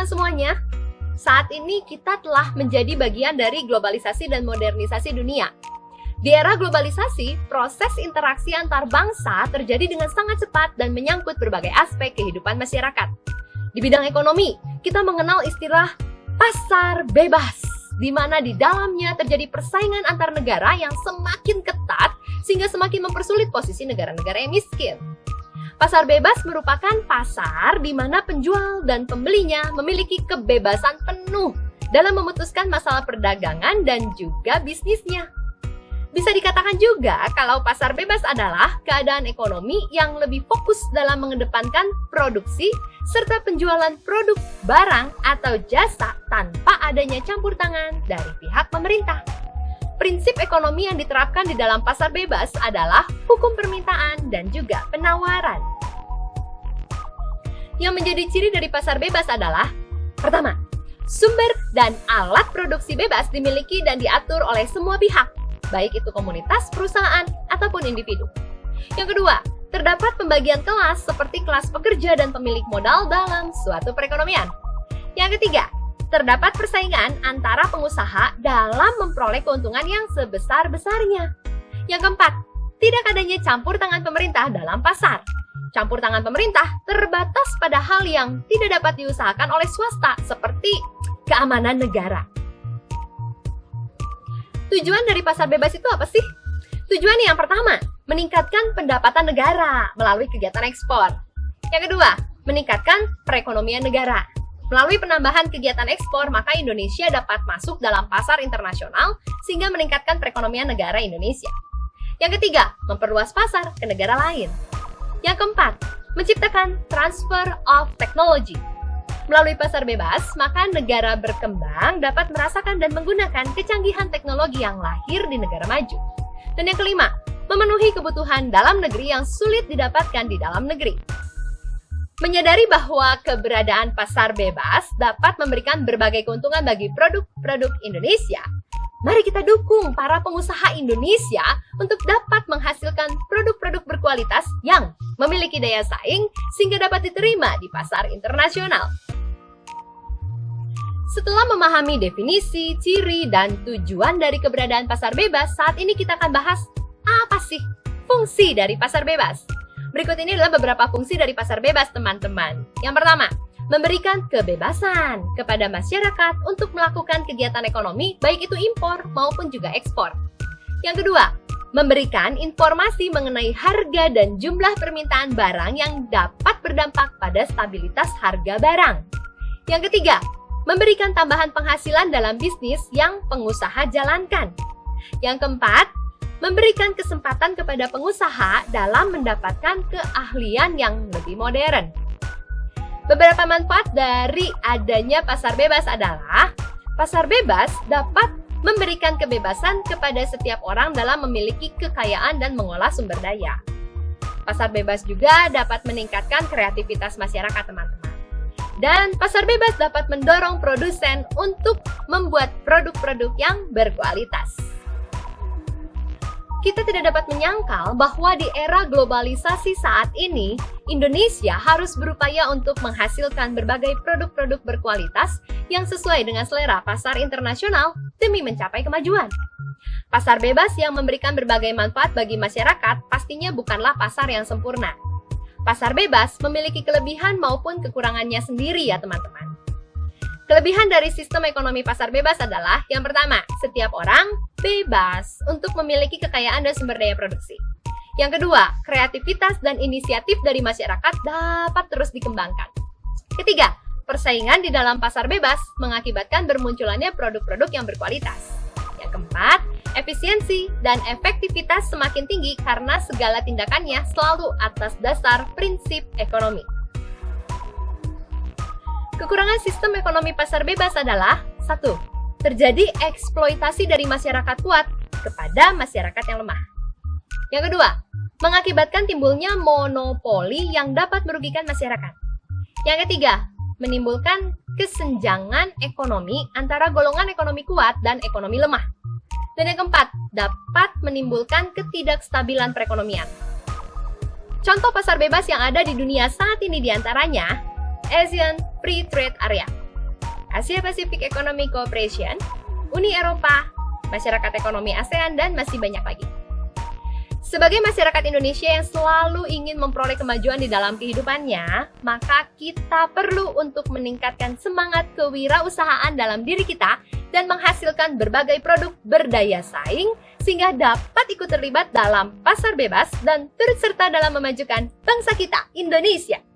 teman-teman semuanya, saat ini kita telah menjadi bagian dari globalisasi dan modernisasi dunia. Di era globalisasi, proses interaksi antar bangsa terjadi dengan sangat cepat dan menyangkut berbagai aspek kehidupan masyarakat. Di bidang ekonomi, kita mengenal istilah pasar bebas, di mana di dalamnya terjadi persaingan antar negara yang semakin ketat sehingga semakin mempersulit posisi negara-negara yang miskin. Pasar bebas merupakan pasar di mana penjual dan pembelinya memiliki kebebasan penuh dalam memutuskan masalah perdagangan dan juga bisnisnya. Bisa dikatakan juga kalau pasar bebas adalah keadaan ekonomi yang lebih fokus dalam mengedepankan produksi serta penjualan produk, barang, atau jasa tanpa adanya campur tangan dari pihak pemerintah. Prinsip ekonomi yang diterapkan di dalam pasar bebas adalah hukum permintaan dan juga penawaran. Yang menjadi ciri dari pasar bebas adalah: pertama, sumber dan alat produksi bebas dimiliki dan diatur oleh semua pihak, baik itu komunitas, perusahaan, ataupun individu. Yang kedua, terdapat pembagian kelas seperti kelas pekerja dan pemilik modal dalam suatu perekonomian. Yang ketiga, terdapat persaingan antara pengusaha dalam memperoleh keuntungan yang sebesar-besarnya. Yang keempat, tidak adanya campur tangan pemerintah dalam pasar. Campur tangan pemerintah terbatas pada hal yang tidak dapat diusahakan oleh swasta, seperti keamanan negara. Tujuan dari pasar bebas itu apa sih? Tujuan yang pertama, meningkatkan pendapatan negara melalui kegiatan ekspor. Yang kedua, meningkatkan perekonomian negara. Melalui penambahan kegiatan ekspor, maka Indonesia dapat masuk dalam pasar internasional sehingga meningkatkan perekonomian negara Indonesia. Yang ketiga, memperluas pasar ke negara lain. Yang keempat, menciptakan transfer of technology. Melalui pasar bebas, maka negara berkembang dapat merasakan dan menggunakan kecanggihan teknologi yang lahir di negara maju. Dan yang kelima, memenuhi kebutuhan dalam negeri yang sulit didapatkan di dalam negeri. Menyadari bahwa keberadaan pasar bebas dapat memberikan berbagai keuntungan bagi produk-produk Indonesia, mari kita dukung para pengusaha Indonesia untuk dapat menghasilkan produk-produk berkualitas yang memiliki daya saing sehingga dapat diterima di pasar internasional. Setelah memahami definisi, ciri, dan tujuan dari keberadaan pasar bebas, saat ini kita akan bahas apa sih fungsi dari pasar bebas. Berikut ini adalah beberapa fungsi dari pasar bebas, teman-teman. Yang pertama, memberikan kebebasan kepada masyarakat untuk melakukan kegiatan ekonomi, baik itu impor maupun juga ekspor. Yang kedua, memberikan informasi mengenai harga dan jumlah permintaan barang yang dapat berdampak pada stabilitas harga barang. Yang ketiga, memberikan tambahan penghasilan dalam bisnis yang pengusaha jalankan. Yang keempat, memberikan kesempatan kepada pengusaha dalam mendapatkan keahlian yang lebih modern. Beberapa manfaat dari adanya pasar bebas adalah: pasar bebas dapat memberikan kebebasan kepada setiap orang dalam memiliki kekayaan dan mengolah sumber daya. Pasar bebas juga dapat meningkatkan kreativitas masyarakat, teman-teman. Dan pasar bebas dapat mendorong produsen untuk membuat produk-produk yang berkualitas. Kita tidak dapat menyangkal bahwa di era globalisasi saat ini, Indonesia harus berupaya untuk menghasilkan berbagai produk-produk berkualitas yang sesuai dengan selera pasar internasional demi mencapai kemajuan. Pasar bebas yang memberikan berbagai manfaat bagi masyarakat pastinya bukanlah pasar yang sempurna. Pasar bebas memiliki kelebihan maupun kekurangannya sendiri ya, teman-teman. Kelebihan dari sistem ekonomi pasar bebas adalah: yang pertama, setiap orang bebas untuk memiliki kekayaan dan sumber daya produksi. Yang kedua, kreativitas dan inisiatif dari masyarakat dapat terus dikembangkan. Ketiga, persaingan di dalam pasar bebas mengakibatkan bermunculannya produk-produk yang berkualitas. Yang keempat, efisiensi dan efektivitas semakin tinggi karena segala tindakannya selalu atas dasar prinsip ekonomi. Kekurangan sistem ekonomi pasar bebas adalah: 1. Terjadi eksploitasi dari masyarakat kuat kepada masyarakat yang lemah. Yang kedua, mengakibatkan timbulnya monopoli yang dapat merugikan masyarakat. Yang ketiga, menimbulkan kesenjangan ekonomi antara golongan ekonomi kuat dan ekonomi lemah. Dan yang keempat, dapat menimbulkan ketidakstabilan perekonomian. Contoh pasar bebas yang ada di dunia saat ini diantaranya Asian Free Trade Area. Asia Pacific Economic Cooperation, Uni Eropa, Masyarakat Ekonomi ASEAN, dan masih banyak lagi. Sebagai masyarakat Indonesia yang selalu ingin memperoleh kemajuan di dalam kehidupannya, maka kita perlu untuk meningkatkan semangat kewirausahaan dalam diri kita dan menghasilkan berbagai produk berdaya saing sehingga dapat ikut terlibat dalam pasar bebas dan turut serta dalam memajukan bangsa kita, Indonesia.